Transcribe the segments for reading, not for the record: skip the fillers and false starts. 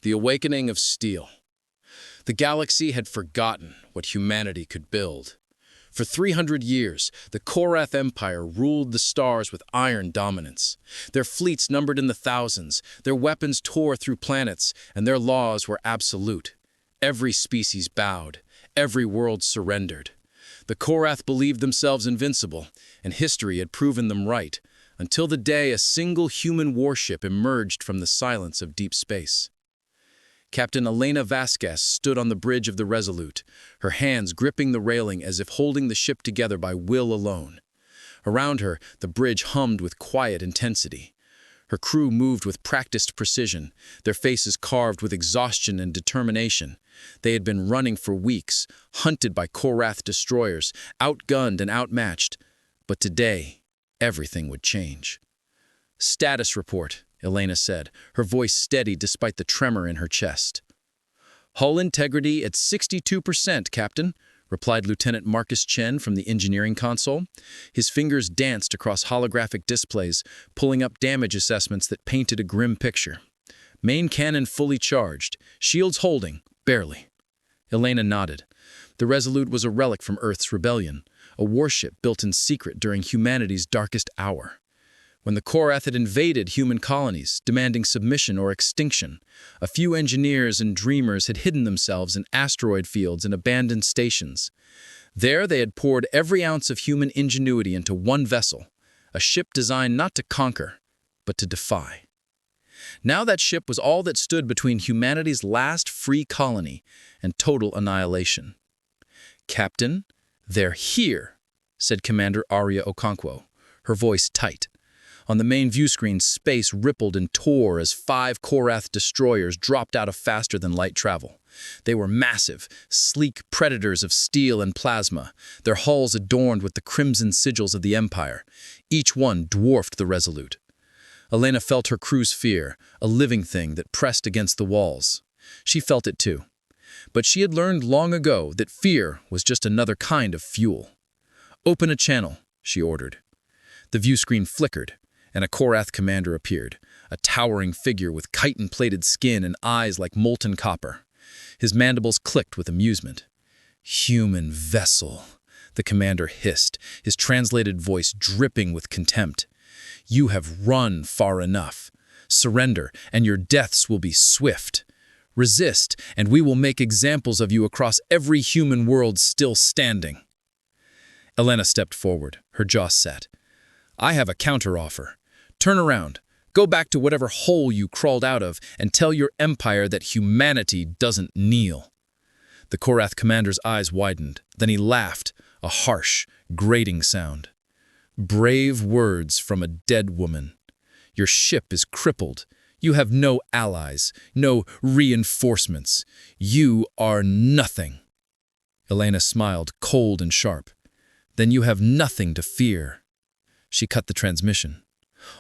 The Awakening of Steel. The galaxy had forgotten what humanity could build. For 300 years, the Korath Empire ruled the stars with iron dominance. Their fleets numbered in the thousands, their weapons tore through planets, and their laws were absolute. Every species bowed, every world surrendered. The Korath believed themselves invincible, and history had proven them right, until the day a single human warship emerged from the silence of deep space. Captain Elena Vasquez stood on the bridge of the Resolute, her hands gripping the railing as if holding the ship together by will alone. Around her, the bridge hummed with quiet intensity. Her crew moved with practiced precision, their faces carved with exhaustion and determination. They had been running for weeks, hunted by Korath destroyers, outgunned and outmatched. But today, everything would change. "Status report," Elena said, her voice steady despite the tremor in her chest. "Hull integrity at 62%, Captain," replied Lieutenant Marcus Chen from the engineering console. His fingers danced across holographic displays, pulling up damage assessments that painted a grim picture. "Main cannon fully charged. Shields holding, barely." Elena nodded. The Resolute was a relic from Earth's rebellion, a warship built in secret during humanity's darkest hour. When the Korath had invaded human colonies, demanding submission or extinction, a few engineers and dreamers had hidden themselves in asteroid fields and abandoned stations. There they had poured every ounce of human ingenuity into one vessel, a ship designed not to conquer, but to defy. Now that ship was all that stood between humanity's last free colony and total annihilation. "Captain, they're here," said Commander Aria Okonkwo, her voice tight. On the main view screen, space rippled and tore as 5 Korath destroyers dropped out of faster-than-light travel. They were massive, sleek predators of steel and plasma, their hulls adorned with the crimson sigils of the Empire. Each one dwarfed the Resolute. Elena felt her crew's fear, a living thing that pressed against the walls. She felt it too. But she had learned long ago that fear was just another kind of fuel. "Open a channel," she ordered. The view screen flickered, and a Korath commander appeared, a towering figure with chitin-plated skin and eyes like molten copper. His mandibles clicked with amusement. "Human vessel," the commander hissed, his translated voice dripping with contempt. "You have run far enough. Surrender, and your deaths will be swift. Resist, and we will make examples of you across every human world still standing." Elena stepped forward, her jaw set. "I have a counteroffer. Turn around, go back to whatever hole you crawled out of, and tell your empire that humanity doesn't kneel." The Korath commander's eyes widened. Then he laughed, a harsh, grating sound. "Brave words from a dead woman. Your ship is crippled. You have no allies, no reinforcements. You are nothing." Elena smiled, cold and sharp. "Then you have nothing to fear." She cut the transmission.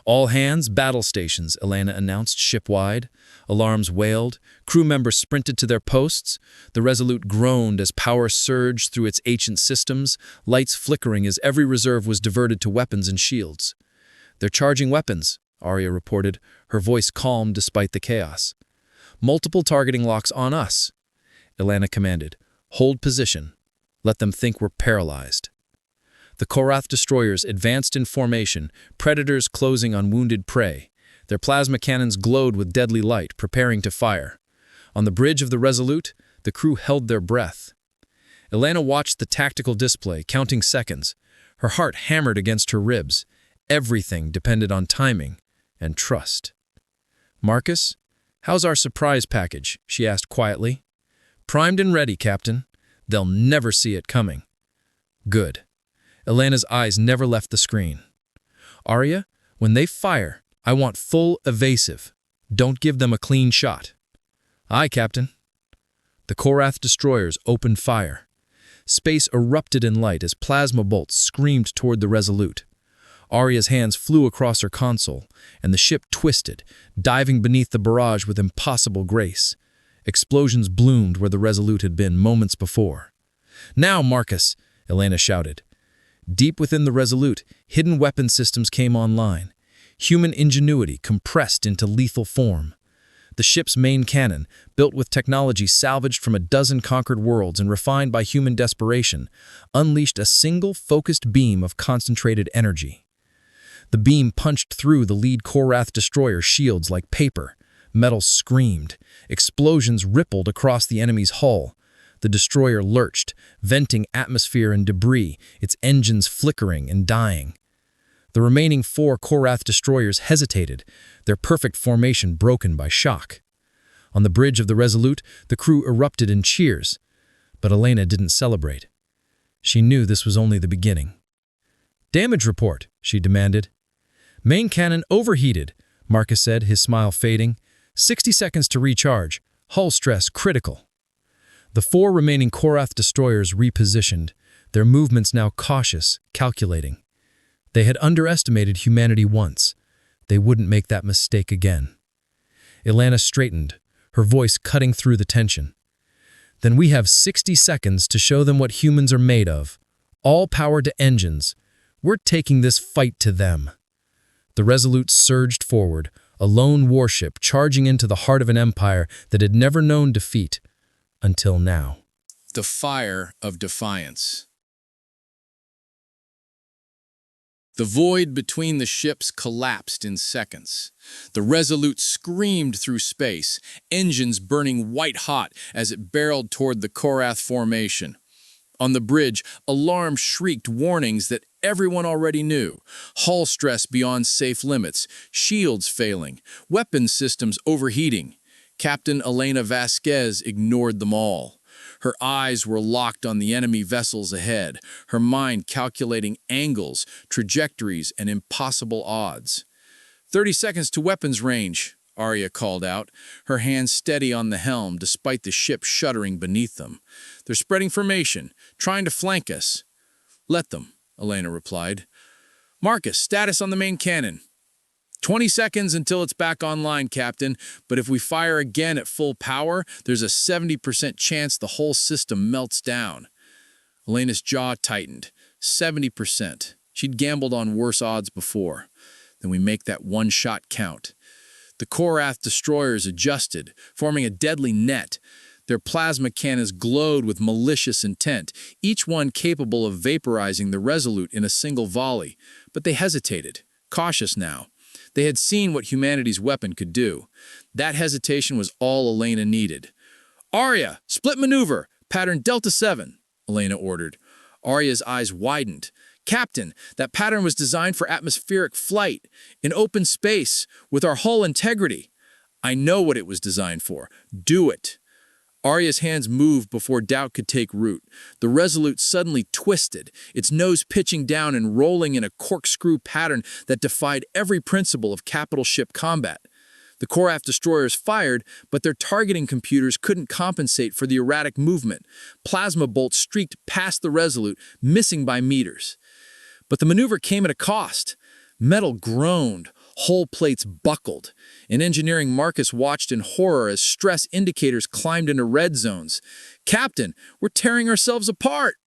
"All hands, battle stations," Elena announced shipwide. Alarms wailed. Crew members sprinted to their posts. The Resolute groaned as power surged through its ancient systems, lights flickering as every reserve was diverted to weapons and shields. "They're charging weapons," Aria reported, her voice calm despite the chaos. "Multiple targeting locks on us," Elena commanded. "Hold position. Let them think we're paralyzed." The Korath destroyers advanced in formation, predators closing on wounded prey. Their plasma cannons glowed with deadly light, preparing to fire. On the bridge of the Resolute, the crew held their breath. Elena watched the tactical display, counting seconds. Her heart hammered against her ribs. Everything depended on timing and trust. "Marcus, how's our surprise package?" she asked quietly. "Primed and ready, Captain. They'll never see it coming." "Good." Elena's eyes never left the screen. "Aria, when they fire, I want full evasive. Don't give them a clean shot." "Aye, Captain." The Korath destroyers opened fire. Space erupted in light as plasma bolts screamed toward the Resolute. Aria's hands flew across her console, and the ship twisted, diving beneath the barrage with impossible grace. Explosions bloomed where the Resolute had been moments before. "Now, Marcus!" Elena shouted. Deep within the Resolute, hidden weapon systems came online. Human ingenuity compressed into lethal form. The ship's main cannon, built with technology salvaged from a dozen conquered worlds and refined by human desperation, unleashed a single focused beam of concentrated energy. The beam punched through the lead Korath destroyer's shields like paper. Metal screamed. Explosions rippled across the enemy's hull. The destroyer lurched, venting atmosphere and debris, its engines flickering and dying. The remaining 4 Korath destroyers hesitated, their perfect formation broken by shock. On the bridge of the Resolute, the crew erupted in cheers, but Elena didn't celebrate. She knew this was only the beginning. "Damage report," she demanded. "Main cannon overheated," Marcus said, his smile fading. 60 seconds to recharge. Hull stress critical. The 4 remaining Korath destroyers repositioned, their movements now cautious, calculating. They had underestimated humanity once. They wouldn't make that mistake again. Ilana straightened, her voice cutting through the tension. "Then we have 60 seconds to show them what humans are made of. All power to engines. We're taking this fight to them." The Resolute surged forward, a lone warship charging into the heart of an empire that had never known defeat until now. The fire of defiance. The void between the ships collapsed in seconds. The Resolute screamed through space, engines burning white-hot as it barreled toward the Korath formation. On the bridge, alarm shrieked warnings that everyone already knew. Hull stress beyond safe limits, shields failing, weapon systems overheating. Captain Elena Vasquez ignored them all. Her eyes were locked on the enemy vessels ahead, her mind calculating angles, trajectories, and impossible odds. 30 seconds to weapons range, Arya called out, her hands steady on the helm despite the ship shuddering beneath them. "They're spreading formation, trying to flank us." "Let them," Elena replied. "Marcus, status on the main cannon." 20 seconds until it's back online, Captain, but if we fire again at full power, there's a 70% chance the whole system melts down. Elena's jaw tightened. 70%. She'd gambled on worse odds before. Then we make that one shot count. The Korath destroyers adjusted, forming a deadly net. Their plasma cannons glowed with malicious intent, each one capable of vaporizing the Resolute in a single volley. But they hesitated, cautious now. They had seen what humanity's weapon could do. That hesitation was all Elena needed. "Arya, split maneuver, pattern Delta 7, Elena ordered. Arya's eyes widened. "Captain, that pattern was designed for atmospheric flight, in open space, with our hull integrity." "I know what it was designed for. Do it." Arya's hands moved before doubt could take root. The Resolute suddenly twisted, its nose pitching down and rolling in a corkscrew pattern that defied every principle of capital ship combat. The Korath destroyers fired, but their targeting computers couldn't compensate for the erratic movement. Plasma bolts streaked past the Resolute, missing by meters. But the maneuver came at a cost. Metal groaned. Hull plates buckled. In engineering, Marcus watched in horror as stress indicators climbed into red zones. "Captain, we're tearing ourselves apart."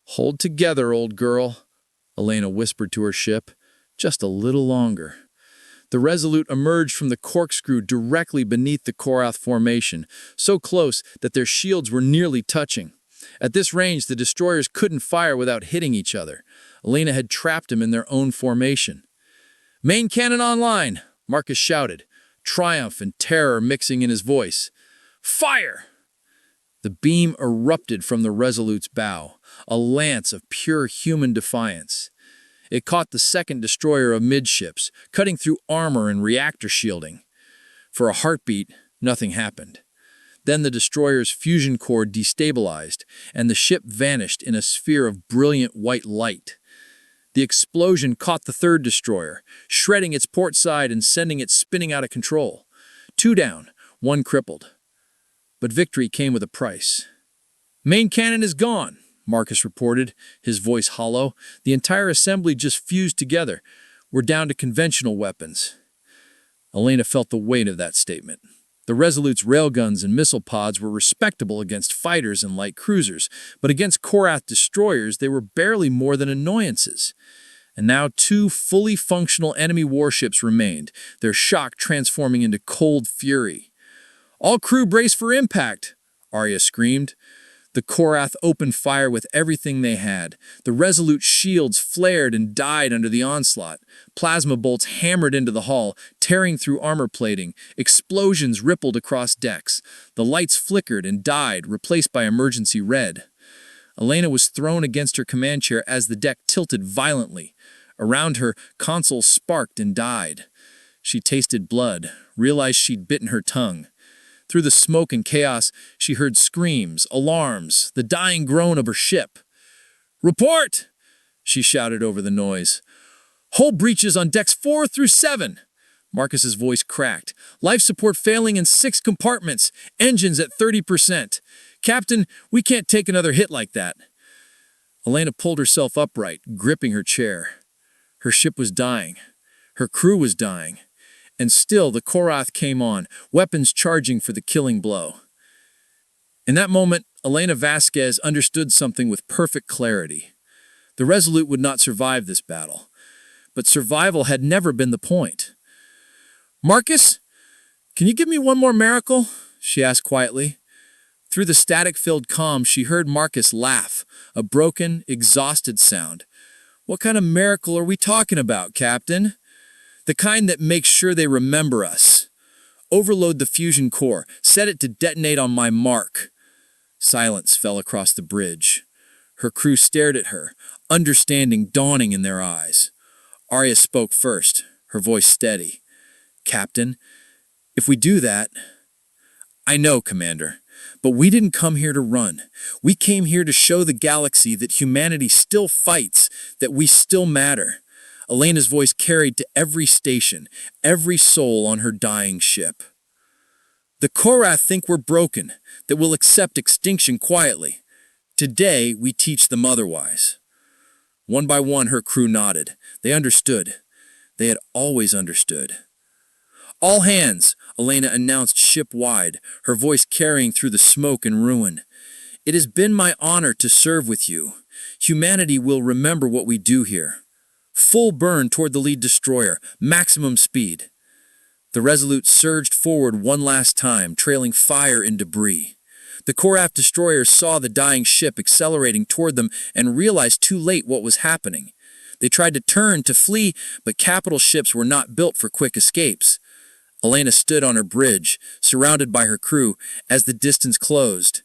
"Hold together, old girl," Elena whispered to her ship. "Just a little longer." The Resolute emerged from the corkscrew directly beneath the Korath formation, so close that their shields were nearly touching. At this range, the destroyers couldn't fire without hitting each other. Elena had trapped them in their own formation. "Main cannon online," Marcus shouted, triumph and terror mixing in his voice. "Fire!" The beam erupted from the Resolute's bow, a lance of pure human defiance. It caught the second destroyer amidships, cutting through armor and reactor shielding. For a heartbeat, nothing happened. Then the destroyer's fusion core destabilized, and the ship vanished in a sphere of brilliant white light. The explosion caught the third destroyer, shredding its port side and sending it spinning out of control. 2 down, 1 crippled. But victory came with a price. "Main cannon is gone," Marcus reported, his voice hollow. "The entire assembly just fused together. We're down to conventional weapons." Elena felt the weight of that statement. The Resolute's railguns and missile pods were respectable against fighters and light cruisers, but against Korath destroyers they were barely more than annoyances. And now 2 fully functional enemy warships remained, their shock transforming into cold fury. "All crew brace for impact," Arya screamed. The Korath opened fire with everything they had. The Resolute shields flared and died under the onslaught. Plasma bolts hammered into the hull, tearing through armor plating. Explosions rippled across decks. The lights flickered and died, replaced by emergency red. Elena was thrown against her command chair as the deck tilted violently. Around her, consoles sparked and died. She tasted blood, realized she'd bitten her tongue. Through the smoke and chaos, she heard screams, alarms, the dying groan of her ship. "Report!" she shouted over the noise. "Hull breaches on decks 4 through 7. Marcus's voice cracked. "Life support failing in 6 compartments. Engines at 30%. Captain, we can't take another hit like that." Elena pulled herself upright, gripping her chair. Her ship was dying. Her crew was dying. And still the Korath came on, weapons charging for the killing blow. In that moment, Elena Vasquez understood something with perfect clarity. The Resolute would not survive this battle. But survival had never been the point. "Marcus, can you give me one more miracle?" she asked quietly. Through the static-filled calm, she heard Marcus laugh, a broken, exhausted sound. "What kind of miracle are we talking about, Captain?" "The kind that makes sure they remember us. Overload the fusion core. Set it to detonate on my mark." Silence fell across the bridge. Her crew stared at her, understanding dawning in their eyes. Arya spoke first, her voice steady. "Captain, if we do that..." "I know, Commander, but we didn't come here to run. We came here to show the galaxy that humanity still fights, that we still matter." Elena's voice carried to every station, every soul on her dying ship. "The Korath think we're broken, that we'll accept extinction quietly. Today, we teach them otherwise." One by one, her crew nodded. They understood. They had always understood. "All hands," Elena announced ship-wide, her voice carrying through the smoke and ruin. "It has been my honor to serve with you. Humanity will remember what we do here." Full burn toward the lead destroyer, maximum speed. The Resolute surged forward one last time, trailing fire and debris. The Korath destroyers saw the dying ship accelerating toward them and realized too late what was happening. They tried to turn, to flee, but capital ships were not built for quick escapes. Elena stood on her bridge, surrounded by her crew, as the distance closed.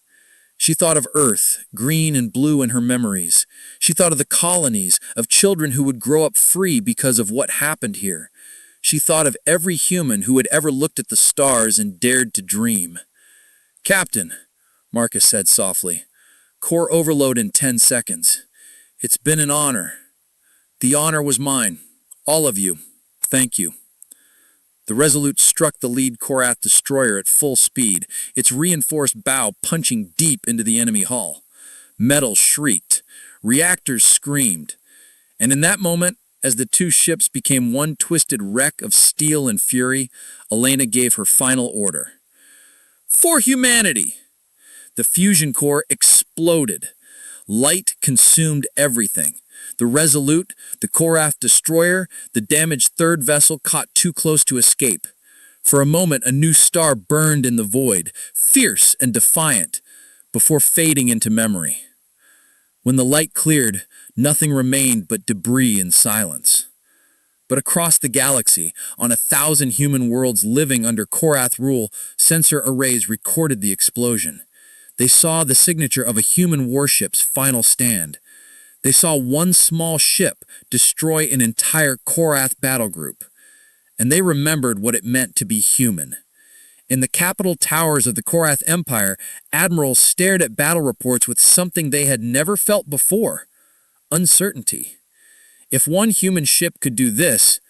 She thought of Earth, green and blue in her memories. She thought of the colonies, of children who would grow up free because of what happened here. She thought of every human who had ever looked at the stars and dared to dream. "Captain," Marcus said softly, "core overload in 10 seconds. It's been an honor. The honor was mine. All of you. Thank you." The Resolute struck the lead Korath destroyer at full speed, its reinforced bow punching deep into the enemy hull. Metal shrieked. Reactors screamed. And in that moment, as the two ships became one twisted wreck of steel and fury, Elena gave her final order. "For humanity!" The fusion core exploded. Light consumed everything. The Resolute, the Korath destroyer, the damaged third vessel caught too close to escape. For a moment, a new star burned in the void, fierce and defiant, before fading into memory. When the light cleared, nothing remained but debris and silence. But across the galaxy, on 1,000 human worlds living under Korath rule, sensor arrays recorded the explosion. They saw the signature of a human warship's final stand. They saw one small ship destroy an entire Korath battle group. And they remembered what it meant to be human. In the capital towers of the Korath Empire, admirals stared at battle reports with something they had never felt before: uncertainty. If one human ship could do this,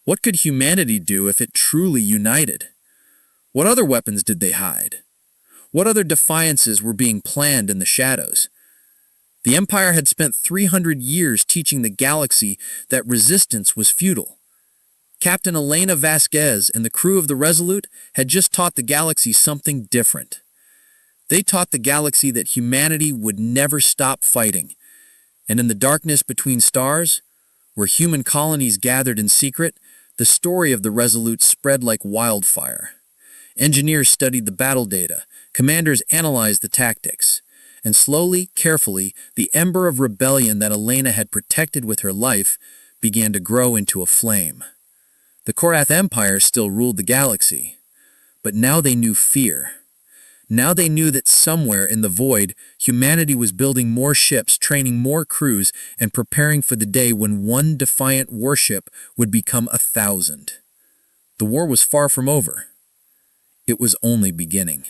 what could humanity do if it truly united? What other weapons did they hide? What other defiances were being planned in the shadows? The Empire had spent 300 years teaching the galaxy that resistance was futile. Captain Elena Vasquez and the crew of the Resolute had just taught the galaxy something different. They taught the galaxy that humanity would never stop fighting. And in the darkness between stars, where human colonies gathered in secret, the story of the Resolute spread like wildfire. Engineers studied the battle data, commanders analyzed the tactics, and slowly, carefully, the ember of rebellion that Elena had protected with her life began to grow into a flame. The Korath Empire still ruled the galaxy, but now they knew fear. Now they knew that somewhere in the void, humanity was building more ships, training more crews, and preparing for the day when one defiant warship would become 1,000. The war was far from over. It was only beginning.